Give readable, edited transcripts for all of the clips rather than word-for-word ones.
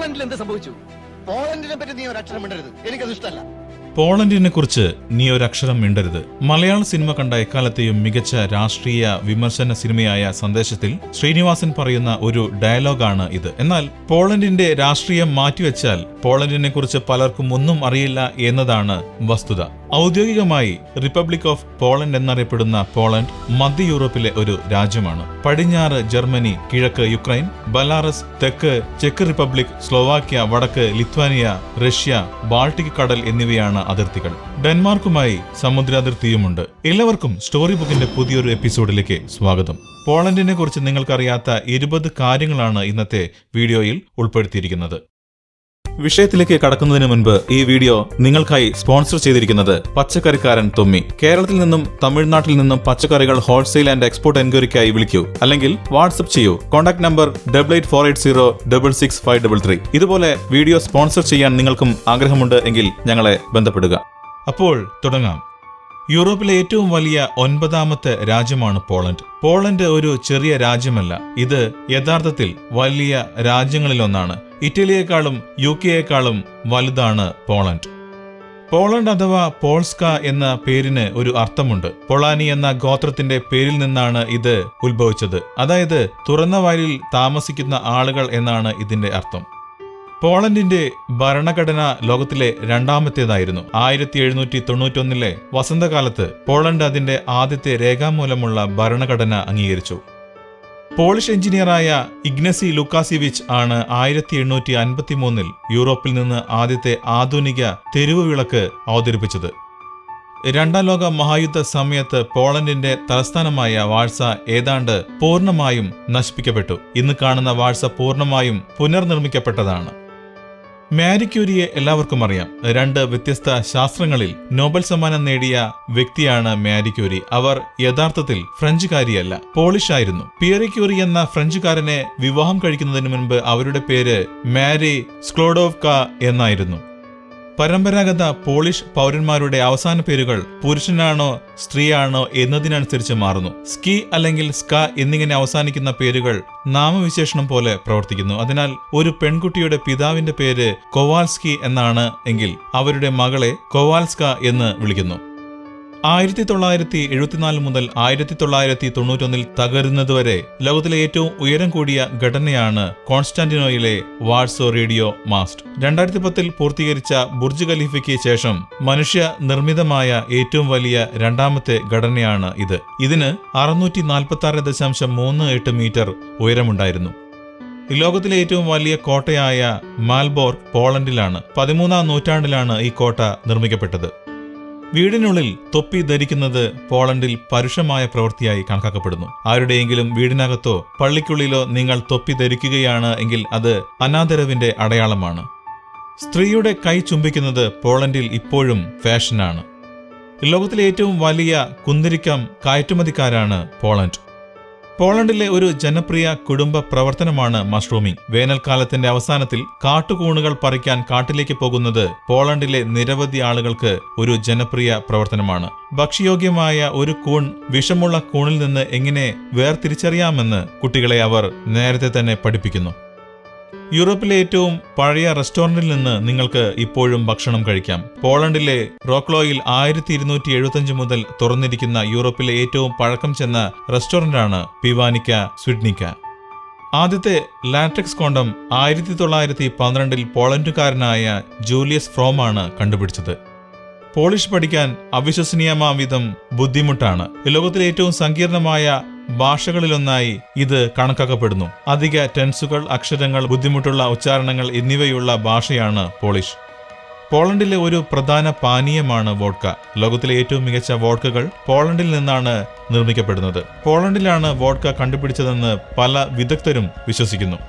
പോളണ്ടിൽ എന്ത് സംഭവിച്ചു? പോളണ്ടിനെ പറ്റി നീ ഒരു അക്ഷരം മിണ്ടരുത്, എനിക്കത് ഇഷ്ടമല്ല. പോളണ്ടിനെ കുറിച്ച് നീ ഒരക്ഷരം മിണ്ടരുത്. മലയാള സിനിമ കണ്ട എക്കാലത്തെയും മികച്ച രാഷ്ട്രീയ വിമർശന സിനിമയായ സന്ദേശത്തിൽ ശ്രീനിവാസൻ പറയുന്ന ഒരു ഡയലോഗാണ് ഇത്. എന്നാൽ പോളണ്ടിന്റെ രാഷ്ട്രീയം മാറ്റിവെച്ചാൽ പോളണ്ടിനെ കുറിച്ച് പലർക്കും ഒന്നും അറിയില്ല എന്നതാണ് വസ്തുത. ഔദ്യോഗികമായി റിപ്പബ്ലിക് ഓഫ് പോളണ്ട് എന്നറിയപ്പെടുന്ന പോളണ്ട് മധ്യ യൂറോപ്പിലെ ഒരു രാജ്യമാണ്. പടിഞ്ഞാറ് ജർമ്മനി, കിഴക്ക് യുക്രൈൻ, ബലാറസ്, തെക്ക് ചെക്ക് റിപ്പബ്ലിക്, സ്ലോവാക്യ, വടക്ക് ലിത്വാനിയ, റഷ്യ, ബാൾട്ടിക് കടൽ എന്നിവയാണ് അതിർത്തികൾ. ഡെൻമാർക്കുമായി സമുദ്രാതിർത്തിയുമുണ്ട്. എല്ലാവർക്കും സ്റ്റോറി ബുക്കിന്റെ പുതിയൊരു എപ്പിസോഡിലേക്ക് സ്വാഗതം. പോളണ്ടിനെ കുറിച്ച് നിങ്ങൾക്കറിയാത്ത 20 കാര്യങ്ങളാണ് ഇന്നത്തെ വീഡിയോയിൽ ഉൾപ്പെടുത്തിയിരിക്കുന്നത്. വിഷയത്തിലേക്ക് കടക്കുന്നതിന് മുൻപ് ഈ വീഡിയോ നിങ്ങൾക്കായി സ്പോൺസർ ചെയ്തിരിക്കുന്നത് പച്ചക്കറിക്കാരൻ തൊമ്മി. കേരളത്തിൽ നിന്നും തമിഴ്നാട്ടിൽ നിന്നും പച്ചക്കറികൾ ഹോൾസെയിൽ ആൻഡ് എക്സ്പോർട്ട് എൻക്വയറിക്കായി വിളിക്കൂ, അല്ലെങ്കിൽ വാട്സ്ആപ്പ് ചെയ്യൂ. Contact number 8848066533. ഇതുപോലെ വീഡിയോ സ്പോൺസർ ചെയ്യാൻ നിങ്ങൾക്കും ആഗ്രഹമുണ്ട് എങ്കിൽ ഞങ്ങളെ ബന്ധപ്പെടുക. അപ്പോൾ തുടങ്ങാം. യൂറോപ്പിലെ ഏറ്റവും വലിയ 9ാമത്തെ രാജ്യമാണ് പോളണ്ട്. പോളണ്ട് ഒരു ചെറിയ രാജ്യമല്ല, ഇത് യഥാർത്ഥത്തിൽ വലിയ രാജ്യങ്ങളിലൊന്നാണ്. ഇറ്റലിയേക്കാളും യുകെയേക്കാളും വലുതാണ് പോളണ്ട്. പോളണ്ട് അഥവാ പോൾസ്ക എന്ന പേരിന് ഒരു അർത്ഥമുണ്ട്. പൊളാനി എന്ന ഗോത്രത്തിന്റെ പേരിൽ നിന്നാണ് ഇത് ഉത്ഭവിച്ചത്. അതായത് തുറന്ന വയലിൽ താമസിക്കുന്ന ആളുകൾ എന്നാണ് ഇതിന്റെ അർത്ഥം. പോളണ്ടിന്റെ ഭരണഘടന ലോകത്തിലെ 2ാമത്തേതായിരുന്നു. 1791 വസന്തകാലത്ത് പോളണ്ട് അതിന്റെ ആദ്യത്തെ രേഖാമൂലമുള്ള ഭരണഘടന അംഗീകരിച്ചു. പോളിഷ് എഞ്ചിനീയറായ ഇഗ്നസി ലുക്കാസിവിച്ച് ആണ് 1853 യൂറോപ്പിൽ നിന്ന് ആദ്യത്തെ ആധുനിക തെരുവ് വിളക്ക് അവതരിപ്പിച്ചത്. 2ാം ലോക മഹായുദ്ധ സമയത്ത് പോളണ്ടിന്റെ തലസ്ഥാനമായ വാഴ്സ ഏതാണ്ട് പൂർണ്ണമായും നശിപ്പിക്കപ്പെട്ടു. ഇന്ന് കാണുന്ന വാഴ്സ പൂർണ്ണമായും പുനർനിർമ്മിക്കപ്പെട്ടതാണ്. മാരി ക്യൂരിയെ എല്ലാവർക്കും അറിയാം. 2 വ്യത്യസ്ത ശാസ്ത്രങ്ങളിൽ നോബൽ സമ്മാനം നേടിയ വ്യക്തിയാണ് മാരി ക്യൂരി. അവർ യഥാർത്ഥത്തിൽ ഫ്രഞ്ചുകാരിയല്ല, പോളിഷ് ആയിരുന്നു. പിയറി ക്യൂറി എന്ന ഫ്രഞ്ചുകാരനെ വിവാഹം കഴിക്കുന്നതിന് മുൻപ് അവരുടെ പേര് മാരി സ്ക്ലോഡോവ്ക എന്നായിരുന്നു. പരമ്പരാഗത പോളിഷ് പൗരന്മാരുടെ അവസാന പേരുകൾ പുരുഷനാണോ സ്ത്രീയാണോ എന്നതിനനുസരിച്ച് മാറുന്നു. സ്കി അല്ലെങ്കിൽ സ്ക എന്നിങ്ങനെ അവസാനിക്കുന്ന പേരുകൾ നാമവിശേഷണം പോലെ പ്രവർത്തിക്കുന്നു. അതിനാൽ ഒരു പെൺകുട്ടിയുടെ പിതാവിന്റെ പേര് കൊവാൽസ്കി എന്നാണ് എങ്കിൽ അവരുടെ മകളെ കൊവാൽസ്ക എന്ന് വിളിക്കുന്നു. 1974 മുതൽ 1991 തകരുന്നതുവരെ ലോകത്തിലെ ഏറ്റവും ഉയരം കൂടിയ ഘടനയാണ് കോൺസ്റ്റാന്റിനോയിലെ വാഴ്സോ റേഡിയോ മാസ്റ്റ്. 2010 പൂർത്തീകരിച്ച ബുർജ് ഖലീഫയ്ക്ക് ശേഷം മനുഷ്യ നിർമ്മിതമായ ഏറ്റവും വലിയ 2ാമത്തെ ഘടനയാണ് ഇത്. ഇതിന് 646.38 മീറ്റർ ഉയരമുണ്ടായിരുന്നു. ലോകത്തിലെ ഏറ്റവും വലിയ കോട്ടയായ മാൽബോർഗ് പോളണ്ടിലാണ്. 13ാം നൂറ്റാണ്ടിലാണ് ഈ കോട്ട നിർമ്മിക്കപ്പെട്ടത്. വീടിനുള്ളിൽ തൊപ്പി ധരിക്കുന്നത് പോളണ്ടിൽ പരുഷമായ പ്രവൃത്തിയായി കണക്കാക്കപ്പെടുന്നു. ആരുടെയെങ്കിലും വീടിനകത്തോ പള്ളിക്കുള്ളിലോ നിങ്ങൾ തൊപ്പി ധരിക്കുകയാണ് എങ്കിൽ അത് അനാദരവിന്റെ അടയാളമാണ്. സ്ത്രീയുടെ കൈ ചുംബിക്കുന്നത് പോളണ്ടിൽ ഇപ്പോഴും ഫാഷനാണ്. ലോകത്തിലെ ഏറ്റവും വലിയ കുന്തിരിക്കം കയറ്റുമതിക്കാരാണ് പോളണ്ട്. പോളണ്ടിലെ ഒരു ജനപ്രിയ കുടുംബ പ്രവർത്തനമാണ് മഷ്റൂമിംഗ്. വേനൽക്കാലത്തിന്റെ അവസാനത്തിൽ കാട്ടുകൂണുകൾ പറിക്കാൻ കാട്ടിലേക്ക് പോകുന്നത് പോളണ്ടിലെ നിരവധി ആളുകൾക്ക് ഒരു ജനപ്രിയ പ്രവർത്തനമാണ്. ഭക്ഷ്യയോഗ്യമായ ഒരു കൂൺ വിഷമുള്ള കൂണിൽ നിന്ന് എങ്ങനെ വേർതിരിച്ചറിയാമെന്ന് കുട്ടികളെ അവർ നേരത്തെ തന്നെ പഠിപ്പിക്കുന്നു. യൂറോപ്പിലെ ഏറ്റവും പഴയ റെസ്റ്റോറന്റിൽ നിന്ന് നിങ്ങൾക്ക് ഇപ്പോഴും ഭക്ഷണം കഴിക്കാം. പോളണ്ടിലെ റോക്ലോയിൽ 1275 മുതൽ തുറന്നിരിക്കുന്ന യൂറോപ്പിലെ ഏറ്റവും പഴക്കം ചെന്ന റെസ്റ്റോറന്റാണ് പിവാനിക്ക സ്വിഡ്നിക്ക. ആദ്യത്തെ ലാറ്റക്സ് കോണ്ടം 1912 പോളണ്ടുകാരനായ ജൂലിയസ് ഫ്രോമാണ് കണ്ടുപിടിച്ചത്. പോളിഷ് പഠിക്കാൻ അവിശ്വസനീയമാംവിധം ബുദ്ധിമുട്ടാണ്. ലോകത്തിലെ ഏറ്റവും സങ്കീർണമായ ഭാഷകളിലൊന്നായി ഇത് കണക്കാക്കപ്പെടുന്നു. അധിക ടെൻസുകൾ, അക്ഷരങ്ങൾ, ബുദ്ധിമുട്ടുള്ള ഉച്ചാരണങ്ങൾ എന്നിവയുള്ള ഭാഷയാണ് പോളിഷ്. പോളണ്ടിലെ ഒരു പ്രധാന പാനീയമാണ് വോഡ്ക. ലോകത്തിലെ ഏറ്റവും മികച്ച വോഡ്കകൾ പോളണ്ടിൽ നിന്നാണ് നിർമ്മിക്കപ്പെടുന്നത്. പോളണ്ടിലാണ് വോഡ്ക കണ്ടുപിടിച്ചതെന്ന് പല വിദഗ്ധരും വിശ്വസിക്കുന്നു.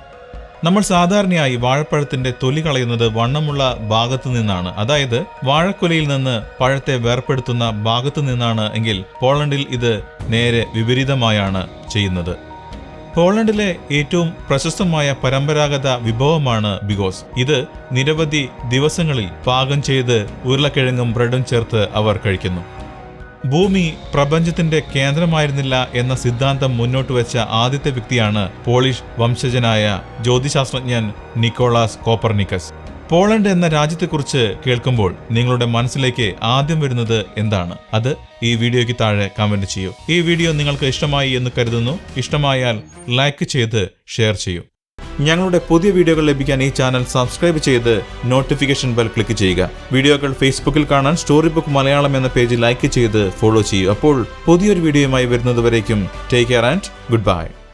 നമ്മൾ സാധാരണയായി വാഴപ്പഴത്തിന്റെ തൊലി കളയുന്നത് വണ്ണമുള്ള ഭാഗത്തു നിന്നാണ്. അതായത് വാഴക്കൊലയിൽ നിന്ന് പഴത്തെ വേർപെടുത്തുന്ന ഭാഗത്തു നിന്നാണ് എങ്കിൽ പോളണ്ടിൽ ഇത് നേരെ വിപരീതമായാണ് ചെയ്യുന്നത്. പോളണ്ടിലെ ഏറ്റവും പ്രശസ്തമായ പരമ്പരാഗത വിഭവമാണ് ബിഗോസ്. ഇത് നിരവധി ദിവസങ്ങളിൽ പാകം ചെയ്ത് ഉരുളക്കിഴങ്ങും ബ്രെഡും ചേർത്ത് അവർ കഴിക്കുന്നു. ഭൂമി പ്രപഞ്ചത്തിന്റെ കേന്ദ്രമായിരുന്നില്ല എന്ന സിദ്ധാന്തം മുന്നോട്ട് വെച്ച ആദ്യത്തെ വ്യക്തിയാണ് പോളിഷ് വംശജനായ ജ്യോതിശാസ്ത്രജ്ഞൻ നിക്കോളാസ് കോപ്പർനിക്കസ്. പോളണ്ട് എന്ന രാജ്യത്തെക്കുറിച്ച് കേൾക്കുമ്പോൾ നിങ്ങളുടെ മനസ്സിലേക്ക് ആദ്യം വരുന്നത് എന്താണ്? അത് ഈ വീഡിയോയ്ക്ക് താഴെ കമന്റ് ചെയ്യൂ. ഈ വീഡിയോ നിങ്ങൾക്ക് ഇഷ്ടമായി എന്ന് കരുതുന്നു. ഇഷ്ടമായാൽ ലൈക്ക് ചെയ്ത് ഷെയർ ചെയ്യൂ. ഞങ്ങളുടെ പുതിയ വീഡിയോകൾ ലഭിക്കാൻ ഈ ചാനൽ സബ്സ്ക്രൈബ് ചെയ്ത് നോട്ടിഫിക്കേഷൻ ബെൽ ക്ലിക്ക് ചെയ്യുക. വീഡിയോകൾ ഫേസ്ബുക്കിൽ കാണാൻ സ്റ്റോറി ബുക്ക് മലയാളം എന്ന പേജ് ലൈക്ക് ചെയ്ത് ഫോളോ ചെയ്യൂ. അപ്പോൾ പുതിയൊരു വീഡിയോയുമായി വരുന്നതുവരേക്കും take care and good bye.